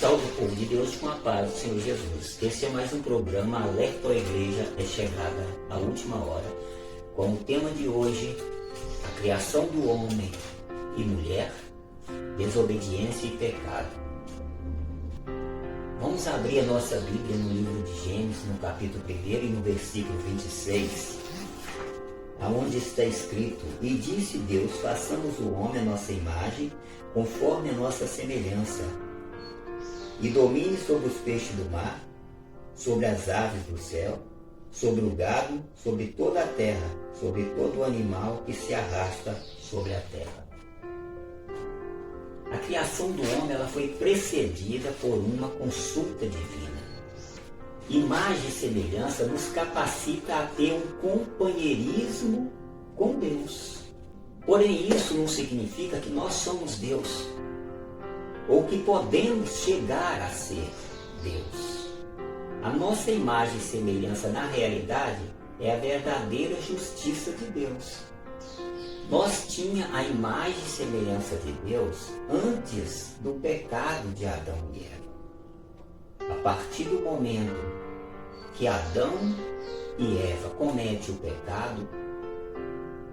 Salve o povo de Deus com a paz do Senhor Jesus. Esse é mais um programa Alerta à Igreja, é chegada a última hora, com o tema de hoje, a criação do homem e mulher, desobediência e pecado. Vamos abrir a nossa Bíblia no livro de Gênesis, no capítulo 1 e no versículo 26, aonde está escrito: E disse Deus, façamos o homem a nossa imagem, conforme a nossa semelhança, e domine sobre os peixes do mar, sobre as aves do céu, sobre o gado, sobre toda a terra, sobre todo o animal que se arrasta sobre a terra. A criação do homem ela foi precedida por uma consulta divina. Imagem e semelhança nos capacita a ter um companheirismo com Deus. Porém, isso não significa que nós somos Deus, ou que podemos chegar a ser Deus. A nossa imagem e semelhança, na realidade, é a verdadeira justiça de Deus. Nós tínhamos a imagem e semelhança de Deus antes do pecado de Adão e Eva. A partir do momento que Adão e Eva cometem o pecado,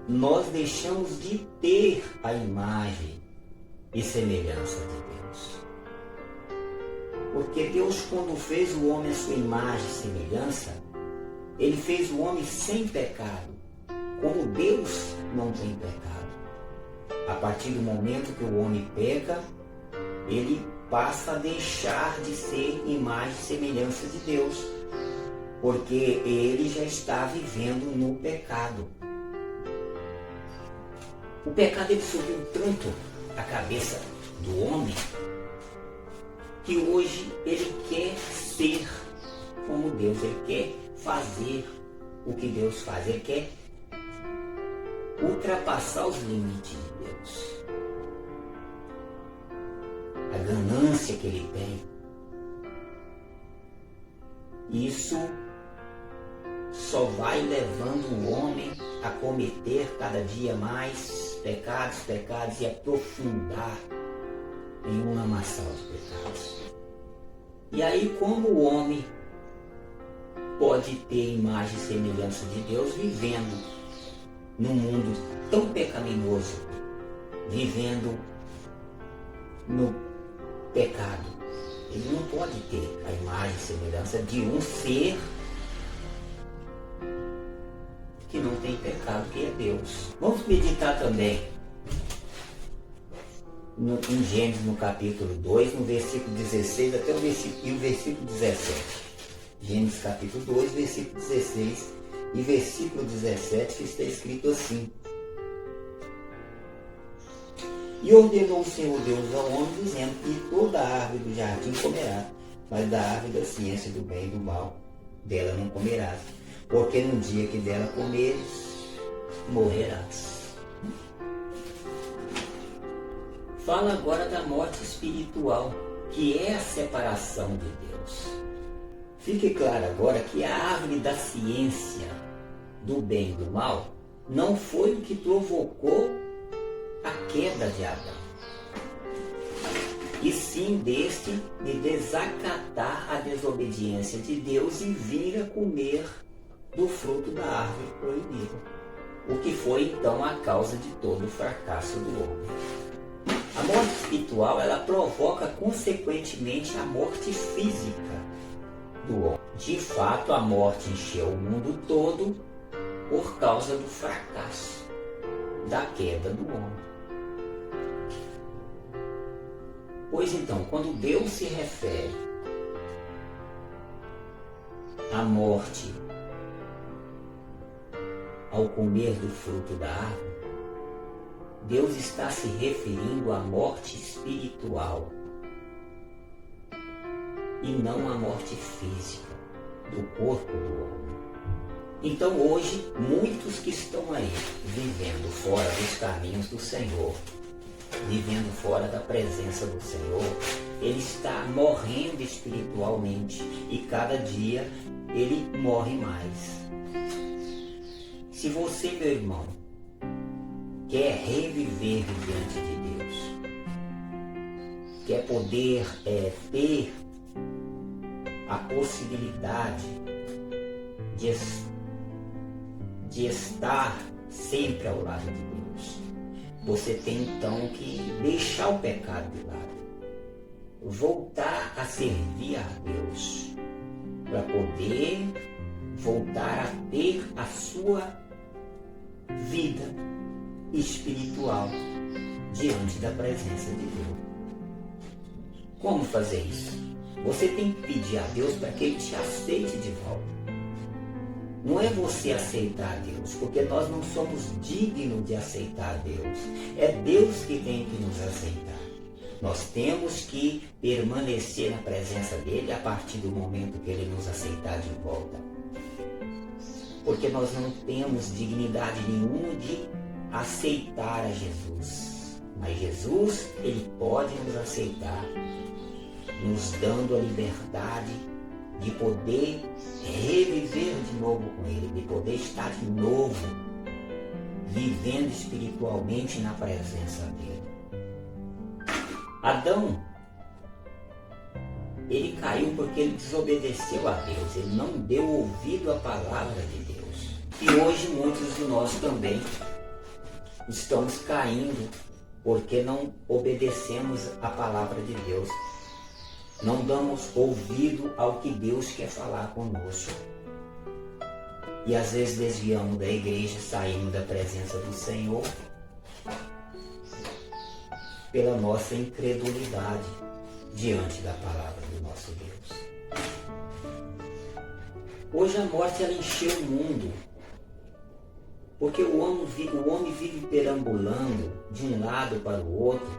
nós deixamos de ter a imagem e semelhança de Deus. Porque Deus, quando fez o homem a sua imagem e semelhança, Ele fez o homem sem pecado. Como Deus não tem pecado. A partir do momento que o homem peca, ele passa a deixar de ser imagem e semelhança de Deus, porque ele já está vivendo no pecado. O pecado ele subiu tanto a cabeça do homem que hoje ele quer ser como Deus, ele quer fazer o que Deus faz, ele quer ultrapassar os limites de Deus. A ganância que ele tem, isso só vai levando o homem a cometer cada dia mais pecados e aprofundar em uma maçã de pecados. E aí, como o homem pode ter imagem e semelhança de Deus vivendo num mundo tão pecaminoso, vivendo no pecado? Ele não pode ter a imagem e semelhança de um ser que não tem pecado, que é Deus. Vamos meditar também em Gênesis, no capítulo 2, no versículo 16 até o versículo 17. Gênesis capítulo 2, versículo 16 e versículo 17, que está escrito assim: E ordenou o Senhor Deus ao homem, dizendo que toda árvore do jardim comerá, mas da árvore da ciência do bem e do mal, dela não comerás, porque no dia que dela comeres, morrerás. Fala agora da morte espiritual, que é a separação de Deus. Fique claro agora que a árvore da ciência do bem e do mal não foi o que provocou a queda de Adão, e sim deste de desacatar a desobediência de Deus e vir a comer do fruto da árvore proibida, o que foi então a causa de todo o fracasso do homem. A morte espiritual ela provoca consequentemente a morte física do homem. De fato, a morte encheu o mundo todo por causa do fracasso, da queda do homem. Pois então, quando Deus se refere à morte ao comer do fruto da árvore, Deus está se referindo à morte espiritual e não à morte física do corpo do homem. Então hoje, muitos que estão aí vivendo fora dos caminhos do Senhor, vivendo fora da presença do Senhor, ele está morrendo espiritualmente e cada dia ele morre mais. Se você, meu irmão, quer reviver diante de Deus, quer poder ter a possibilidade de estar sempre ao lado de Deus, você tem então que deixar o pecado de lado, voltar a servir a Deus, para poder voltar a ter a sua vida espiritual diante da presença de Deus. Como fazer isso? Você tem que pedir a Deus para que Ele te aceite de volta. Não é você aceitar a Deus, porque nós não somos dignos de aceitar a Deus. É Deus que tem que nos aceitar. Nós temos que permanecer na presença dEle a partir do momento que Ele nos aceitar de volta. Porque nós não temos dignidade nenhuma de aceitar a Jesus. Mas Jesus, Ele pode nos aceitar, nos dando a liberdade de poder reviver de novo com Ele, de poder estar de novo vivendo espiritualmente na presença dEle. Adão, ele caiu porque ele desobedeceu a Deus, ele não deu ouvido à palavra de Deus. E hoje muitos de nós também estamos caindo porque não obedecemos a palavra de Deus. Não damos ouvido ao que Deus quer falar conosco. E às vezes desviamos da igreja, saímos da presença do Senhor pela nossa incredulidade diante da palavra do nosso Deus. Hoje a morte ela encheu o mundo, porque o homem vive perambulando de um lado para o outro,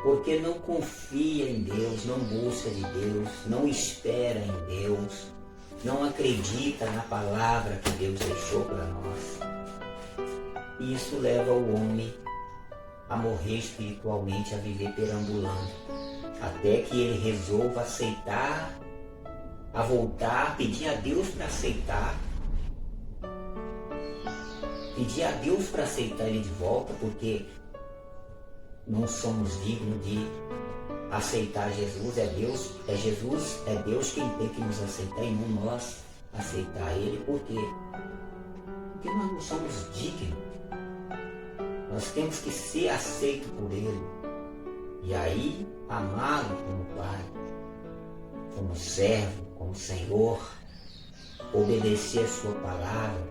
porque não confia em Deus, não busca de Deus, não espera em Deus, não acredita na palavra que Deus deixou para nós. E isso leva o homem a morrer espiritualmente, a viver perambulando, até que ele resolva aceitar, a voltar, pedir a Deus para aceitar, pedir a Deus para aceitar ele de volta, porque não somos dignos de aceitar Jesus. É Deus quem tem que nos aceitar e não nós aceitar Ele. Por quê? Porque nós não somos dignos. Nós temos que ser aceitos por Ele. E aí, amá-lo como Pai, como servo, como Senhor, obedecer a Sua palavra,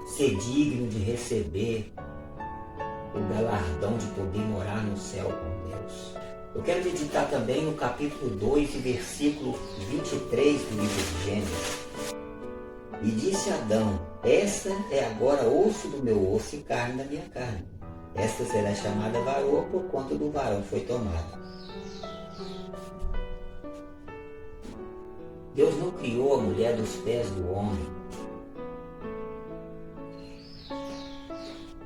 ser digno de receber o galardão de poder morar no céu com Deus. Eu quero meditar também no capítulo 2, versículo 23 do livro de Gênesis. E disse Adão: esta é agora osso do meu osso e carne da minha carne. Esta será chamada varoa por conta do varão foi tomada. Deus não criou a mulher dos pés do homem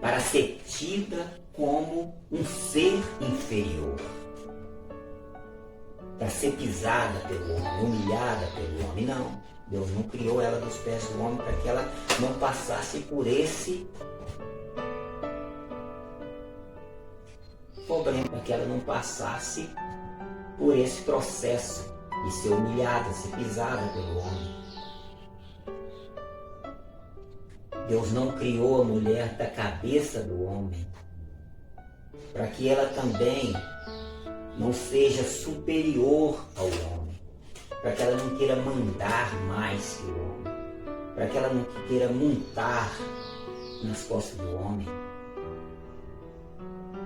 para ser tida como um ser inferior, para ser pisada pelo homem, humilhada pelo homem. Não, Deus não criou ela dos pés do homem para que ela não passasse por esse problema, para que ela não passasse por esse processo de ser humilhada, ser pisada pelo homem. Deus não criou a mulher da cabeça do homem para que ela também não seja superior ao homem, para que ela não queira mandar mais que o homem, para que ela não queira montar nas costas do homem,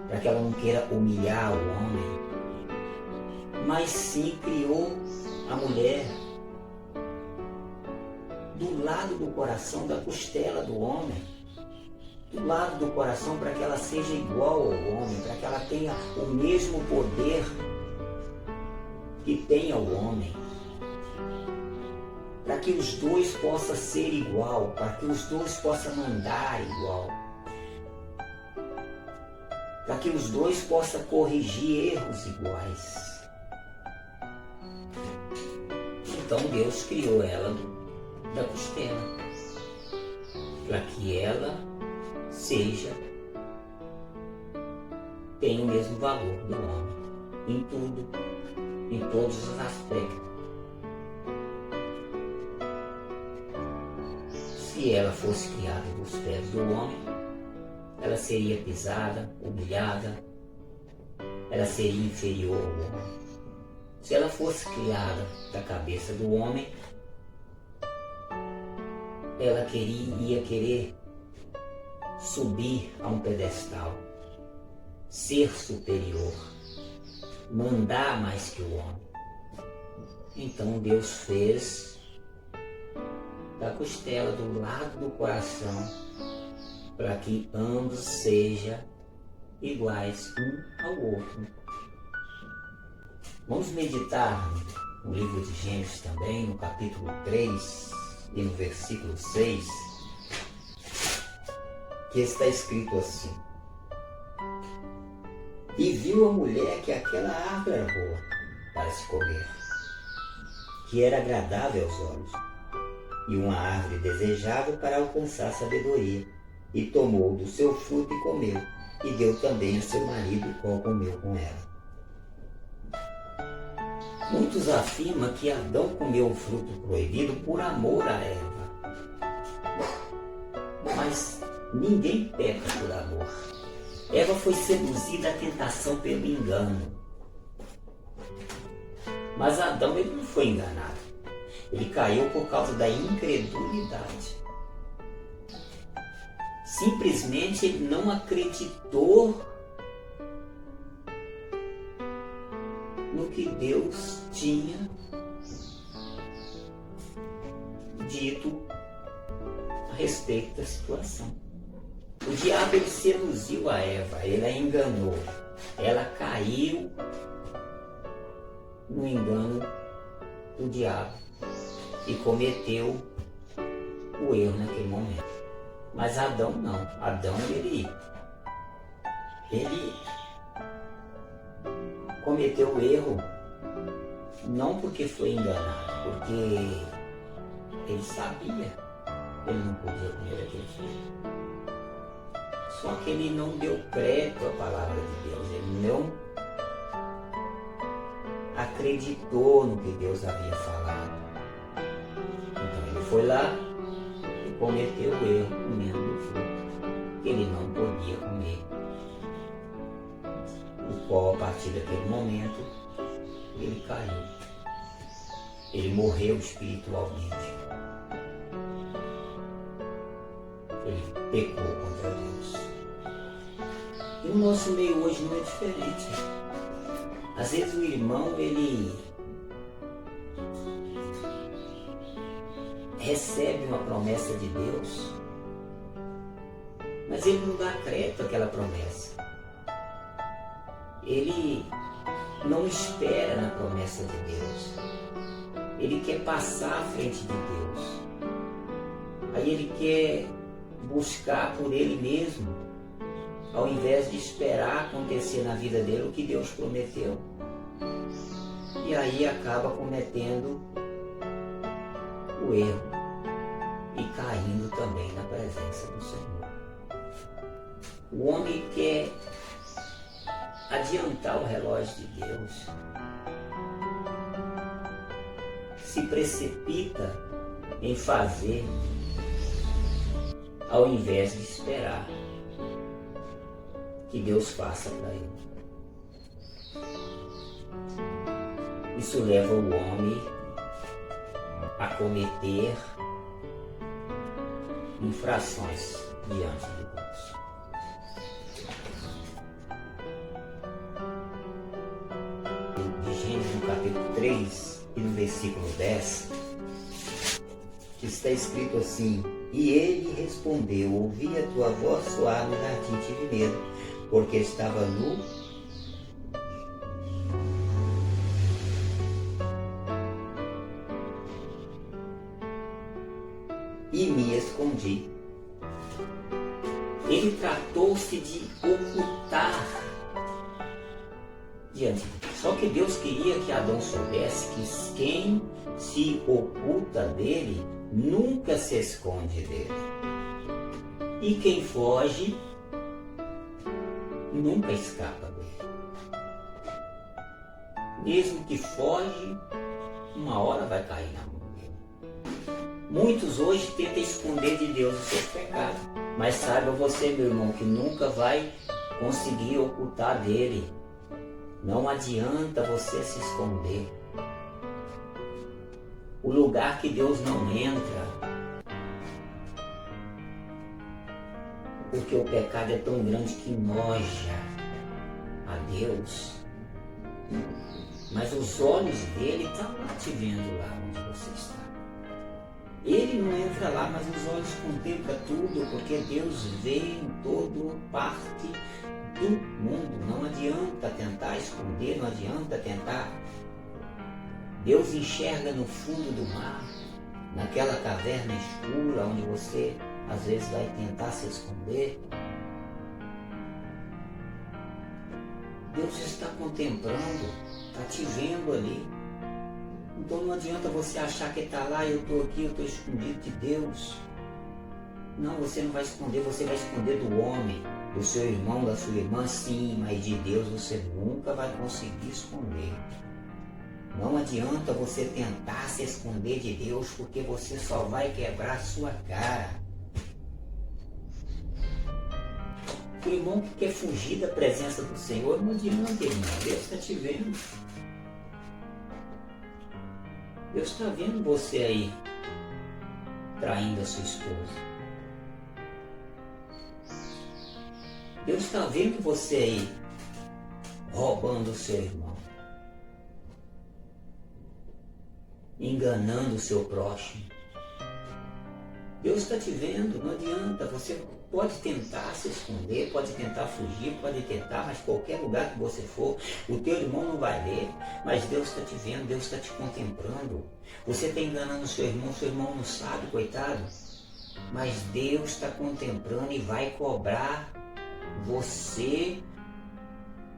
para que ela não queira humilhar o homem, mas sim criou a mulher do lado do coração, da costela do homem, do lado do coração, para que ela seja igual ao homem, para que ela tenha o mesmo poder que tem ao homem, para que os dois possam ser igual, para que os dois possam mandar igual, para que os dois possam corrigir erros iguais. Então Deus criou ela da costela, para que ela seja tem o mesmo valor do homem, em tudo, em todos os aspectos. Se ela fosse criada dos pés do homem, ela seria pisada, humilhada, ela seria inferior ao homem. Se ela fosse criada da cabeça do homem, ela ia querer subir a um pedestal, ser superior, mandar mais que o homem. Então Deus fez da costela, do lado do coração, para que ambos sejam iguais um ao outro. Vamos meditar no livro de Gênesis também, no capítulo 3 e no versículo 6, que está escrito assim: E viu a mulher que aquela árvore era boa para se comer, que era agradável aos olhos, e uma árvore desejável para alcançar sabedoria, e tomou do seu fruto e comeu, e deu também a seu marido, e qual comeu com ela. Muitos afirmam que Adão comeu o fruto proibido por amor a Eva. Mas ninguém peca por amor. Eva foi seduzida à tentação pelo engano. Mas Adão, ele não foi enganado. Ele caiu por causa da incredulidade. Simplesmente ele não acreditou no que Deus tinha dito a respeito da situação. O diabo, ele seduziu a Eva, ele a enganou. Ela caiu no engano do diabo e cometeu o erro naquele momento. Mas Adão não. Adão, ele cometeu o erro não porque foi enganado, porque ele sabia que ele não podia comer aquele fruto. Só que ele não deu crédito à palavra de Deus, ele não acreditou no que Deus havia falado. Então ele foi lá e cometeu o erro comendo o fruto que ele não podia comer, o qual a partir daquele momento ele caiu, ele morreu espiritualmente, ele pecou contra Deus. E o nosso meio hoje não é diferente. Às vezes o irmão, ele recebe uma promessa de Deus, mas ele não dá crédito àquela promessa. Ele não espera na promessa de Deus. Ele quer passar à frente de Deus. Aí ele quer buscar por ele mesmo, ao invés de esperar acontecer na vida dele o que Deus prometeu. E aí acaba cometendo o erro e caindo também na presença do Senhor. O homem quer adiantar o relógio de Deus, se precipita em fazer ao invés de esperar que Deus faça para ele. Isso leva o homem a cometer infrações diante de Deus. De Gênesis, no capítulo 3 e no versículo 10, que está escrito assim: E ele respondeu: Ouvi a tua voz soar no jardim, tive medo, porque estava nu e me escondi. Ele tratou-se de ocultar diante de Deus. Só que Deus queria que Adão soubesse que quem se oculta dele nunca se esconde dele. E quem foge nunca escapa dele. Mesmo que foge, uma hora vai cair na mão dele. Muitos hoje tentam esconder de Deus os seus pecados, mas saiba você, meu irmão, que nunca vai conseguir ocultar dele. Não adianta você se esconder. O lugar que Deus não entra, porque o pecado é tão grande que noja a Deus. Mas os olhos dele estão lá te vendo lá onde você está. Ele não entra lá, mas os olhos contemplam tudo, porque Deus vê em toda parte do mundo. Não adianta tentar esconder, não adianta tentar. Deus enxerga no fundo do mar, naquela caverna escura onde você às vezes vai tentar se esconder. Deus está contemplando, está te vendo ali. Então não adianta você achar que está lá, eu estou aqui, eu estou escondido de Deus. Não, você não vai esconder, você vai esconder do homem, do seu irmão, da sua irmã, sim, mas de Deus você nunca vai conseguir esconder. Não adianta você tentar se esconder de Deus, porque você só vai quebrar a sua cara. O irmão que quer fugir da presença do Senhor, não adianta, irmão. Deus está te vendo. Deus está vendo você aí, traindo a sua esposa. Deus está vendo você aí, roubando o seu irmão. Enganando o seu próximo. Deus está te vendo, não adianta. Você pode tentar se esconder, pode tentar fugir, pode tentar, mas qualquer lugar que você for, o teu irmão não vai ver, mas Deus está te vendo, Deus está te contemplando. Você está enganando o seu irmão não sabe, coitado, mas Deus está contemplando e vai cobrar você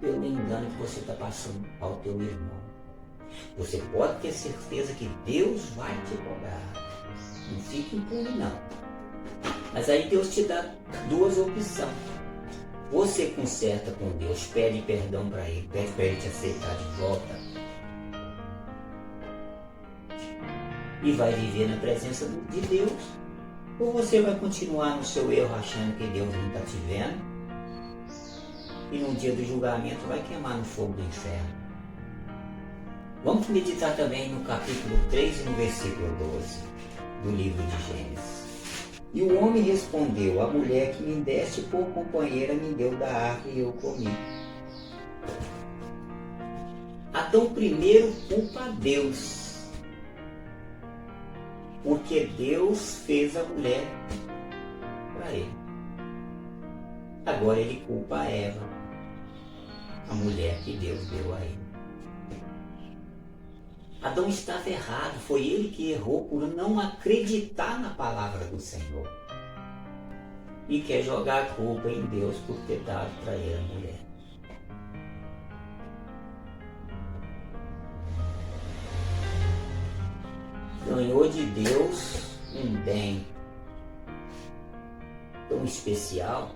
pelo engano que você está passando ao teu irmão. Você pode ter certeza que Deus vai te cobrar. Não fique impune, não. Mas aí Deus te dá duas opções. Você conserta com Deus, pede perdão para Ele, pede para Ele te aceitar de volta. E vai viver na presença de Deus. Ou você vai continuar no seu erro achando que Deus não está te vendo. E no dia do julgamento vai queimar no fogo do inferno. Vamos meditar também no capítulo 3 e no versículo 12 do livro de Gênesis. E o homem respondeu: a mulher que me deste por companheira me deu da árvore e eu comi. Adão primeiro culpa a Deus, porque Deus fez a mulher para ele. Agora ele culpa a Eva, a mulher que Deus deu a ele. Adão estava errado, foi ele que errou por não acreditar na palavra do Senhor. E quer jogar a culpa em Deus por ter dado para ele a mulher. Ganhou de Deus um bem tão especial,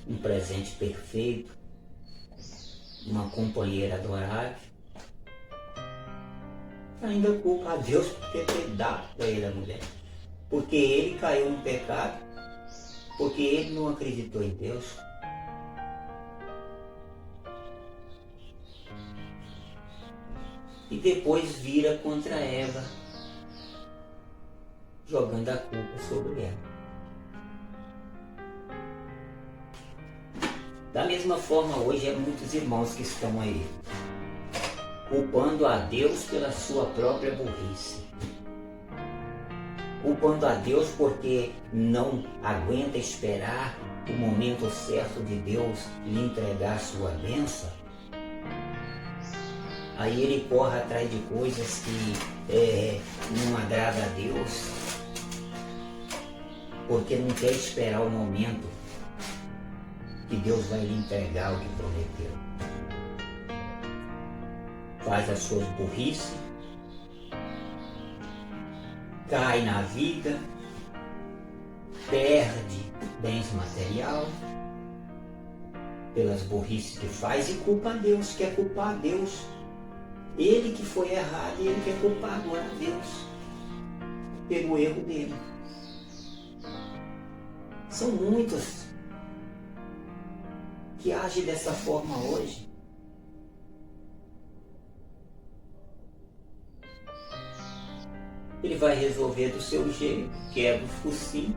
um presente perfeito, uma companheira adorável. Ainda culpa a Deus por ter dado para ele a mulher. Porque ele caiu no pecado, porque ele não acreditou em Deus. E depois vira contra Eva, jogando a culpa sobre ela. Da mesma forma, hoje há muitos irmãos que estão aí, culpando a Deus pela sua própria burrice. Culpando a Deus porque não aguenta esperar o momento certo de Deus lhe entregar a sua bênção. Aí ele corre atrás de coisas que não agrada a Deus, porque não quer esperar o momento que Deus vai lhe entregar o que prometeu. Faz as suas burrices, cai na vida, perde bens material, pelas burrices que faz e culpa a Deus, quer culpar a Deus. Ele que foi errado e ele quer culpar agora a Deus pelo erro dele. São muitos que agem dessa forma hoje. Ele vai resolver do seu jeito, quebra o focinho,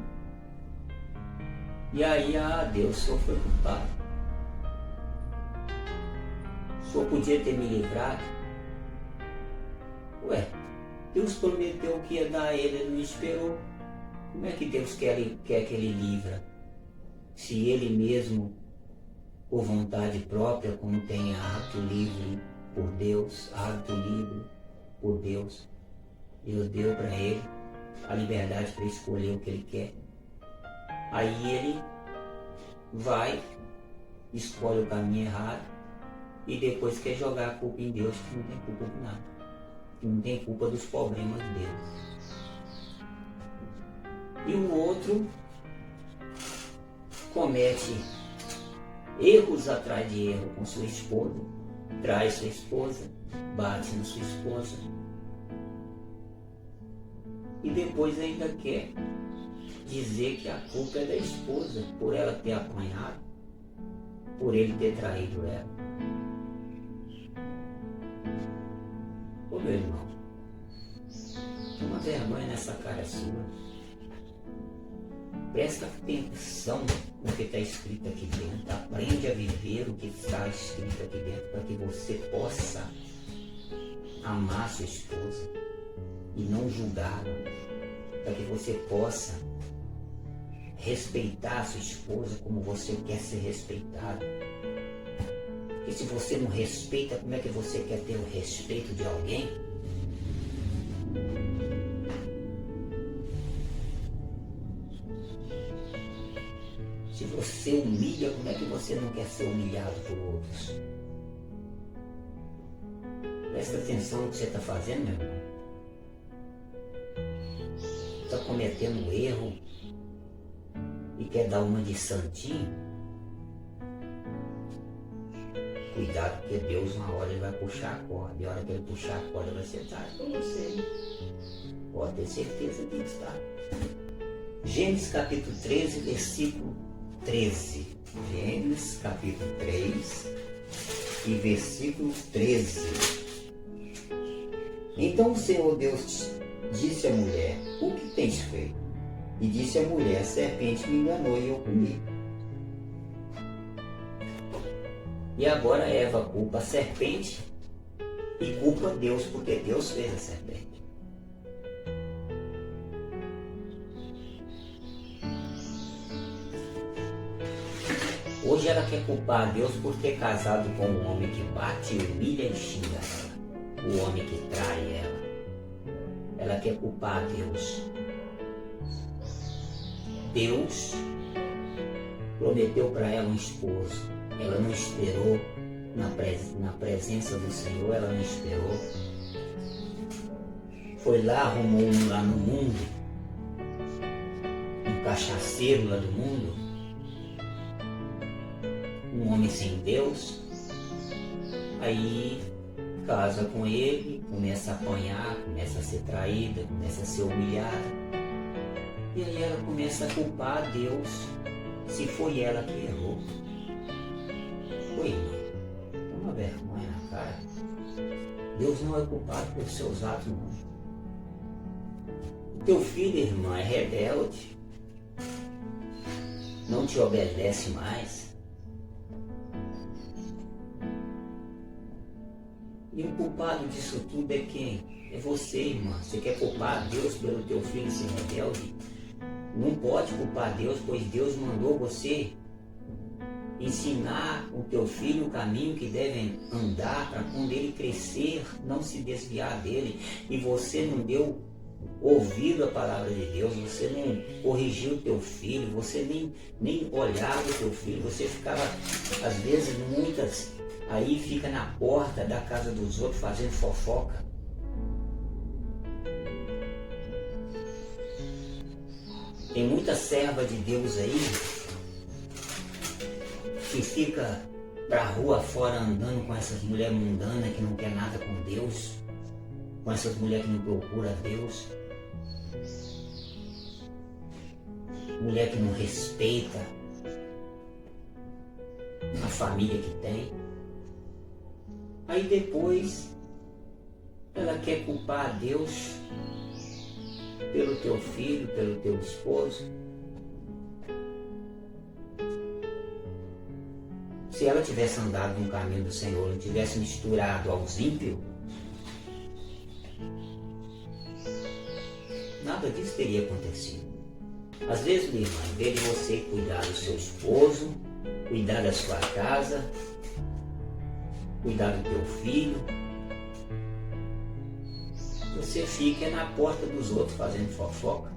e aí, Deus, o senhor foi culpado. O senhor podia ter me livrado. Ué, Deus prometeu que ia dar a ele, ele não esperou. Como é que Deus quer que ele livra? Se ele mesmo, por vontade própria, como tem hábito livre por Deus, hábito livre por Deus, Deus deu para ele a liberdade para escolher o que ele quer. Aí ele vai, escolhe o caminho errado e depois quer jogar a culpa em Deus, que não tem culpa de nada, que não tem culpa dos problemas dele. E o outro comete erros atrás de erro com sua esposa, trai sua esposa, bate na sua esposa e depois ainda quer dizer que a culpa é da esposa, por ela ter apanhado, por ele ter traído ela. Ô meu irmão, toma vergonha nessa cara sua. Presta atenção no que está escrito aqui dentro. Aprende a viver o que está escrito aqui dentro, para que você possa amar sua esposa e não julgá-la, para que você possa respeitar a sua esposa como você quer ser respeitado. Porque se você não respeita, como é que você quer ter o respeito de alguém? Se você humilha, como é que você não quer ser humilhado por outros? Presta atenção no que você está fazendo, meu irmão. Está cometendo erro e quer dar uma de santinho? Cuidado, porque Deus uma hora ele vai puxar a corda, e a hora que ele puxar a corda vai ser tarde para você. Pode ter certeza disso, tá? Gênesis capítulo 13, versículo 13. Gênesis capítulo 3 e versículo 13. Então o Senhor Deus disse à mulher: o que tens feito? E disse a mulher: a serpente me enganou e eu comi. E agora Eva culpa a serpente e culpa Deus, porque Deus fez a serpente. Hoje ela quer culpar a Deus por ter casado com um homem que bate, humilha e xinga ela, o homem que trai ela. Ela quer culpar a Deus. Deus prometeu para ela um esposo. Ela não esperou na presença do Senhor, ela não esperou. Foi lá, arrumou um lá no mundo, um cachaceiro lá do mundo, um homem sem Deus. Aí casa com ele, começa a apanhar, começa a ser traída, começa a ser humilhada. E aí ela começa a culpar a Deus, se foi ela que errou. Oi, toma vergonha na cara. Deus não é culpado pelos seus atos, não. O teu filho, irmã, é rebelde, não te obedece mais. E o culpado disso tudo é quem? É você, irmã. Você quer culpar a Deus pelo teu filho ser rebelde? Não pode culpar Deus, pois Deus mandou você ensinar o teu filho o caminho que deve andar, para quando ele crescer não se desviar dele. E você não deu ouvido à palavra de Deus, você não corrigiu o teu filho, você nem olhava o teu filho, você ficava, às vezes, muitas, aí fica na porta da casa dos outros fazendo fofoca. Tem muita serva de Deus aí Se fica pra rua fora andando com essas mulheres mundanas que não quer nada com Deus, com essas mulheres que não procuram Deus, mulher que não respeita a família que tem, aí depois ela quer culpar a Deus pelo teu filho, pelo teu esposo. Se ela tivesse andado no caminho do Senhor, não tivesse misturado aos ímpios, nada disso teria acontecido. Às vezes, minha irmã, em vez de você cuidar do seu esposo, cuidar da sua casa, cuidar do teu filho, você fica na porta dos outros fazendo fofoca.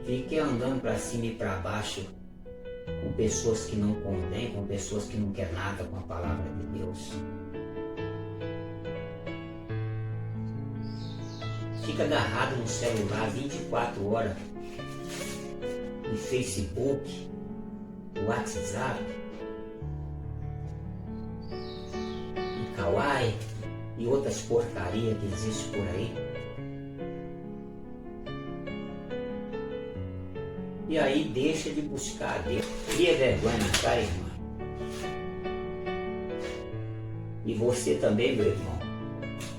Fica andando para cima e para baixo com pessoas que não convêm, com pessoas que não querem nada com a palavra de Deus. Fica agarrado no celular 24 horas, no Facebook, no WhatsApp, no Kawaii e outras porcarias que existem por aí. E aí deixa de buscar a Deus. Cria vergonha na cara, irmã. E você também, meu irmão,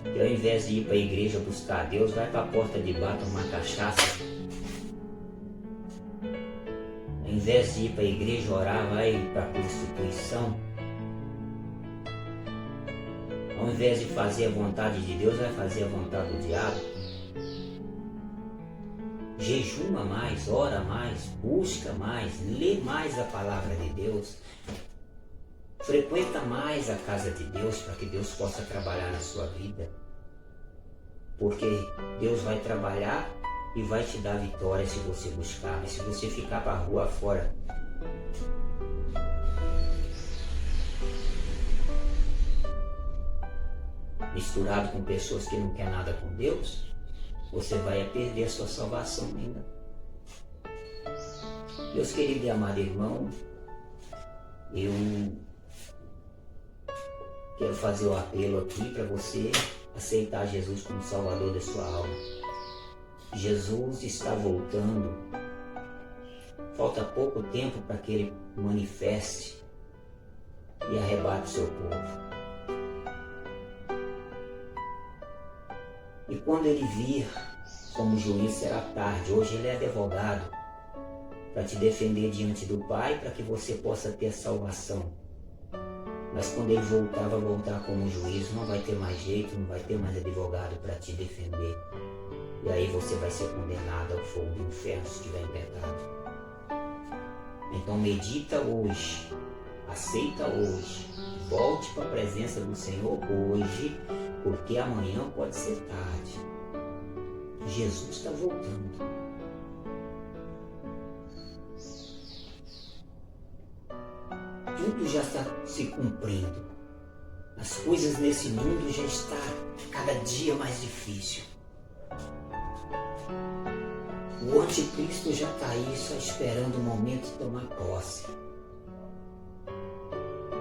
que ao invés de ir para a igreja buscar a Deus, vai para a porta de bar tomar cachaça. Ao invés de ir para a igreja orar, vai para a prostituição. Ao invés de fazer a vontade de Deus, vai fazer a vontade do diabo. Jejuma mais, ora mais, busca mais, lê mais a palavra de Deus. Frequenta mais a casa de Deus para que Deus possa trabalhar na sua vida. Porque Deus vai trabalhar e vai te dar vitória se você buscar. Mas se você ficar para a rua fora, misturado com pessoas que não querem nada com Deus, você vai perder a sua salvação ainda. Meus queridos e amados irmãos, eu quero fazer o apelo aqui para você aceitar Jesus como Salvador da sua alma. Jesus está voltando. Falta pouco tempo para que Ele manifeste e arrebate o seu povo. E quando Ele vir como juiz, será tarde. Hoje Ele é advogado para te defender diante do Pai, para que você possa ter salvação. Mas quando Ele voltar, vai voltar como juiz, não vai ter mais jeito, não vai ter mais advogado para te defender. E aí você vai ser condenado ao fogo do inferno se estiver em pecado. Então medita hoje, aceita hoje, volte para a presença do Senhor hoje, porque amanhã pode ser tarde. Jesus está voltando. Tudo já está se cumprindo. As coisas nesse mundo já estão cada dia mais difícil. O anticristo já está aí só esperando o momento de tomar posse.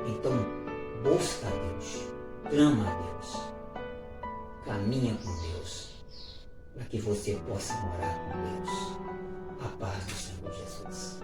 Então, busca a Deus, clama a Deus, caminha com Deus, para que você possa morar com Deus. A paz do Senhor Jesus.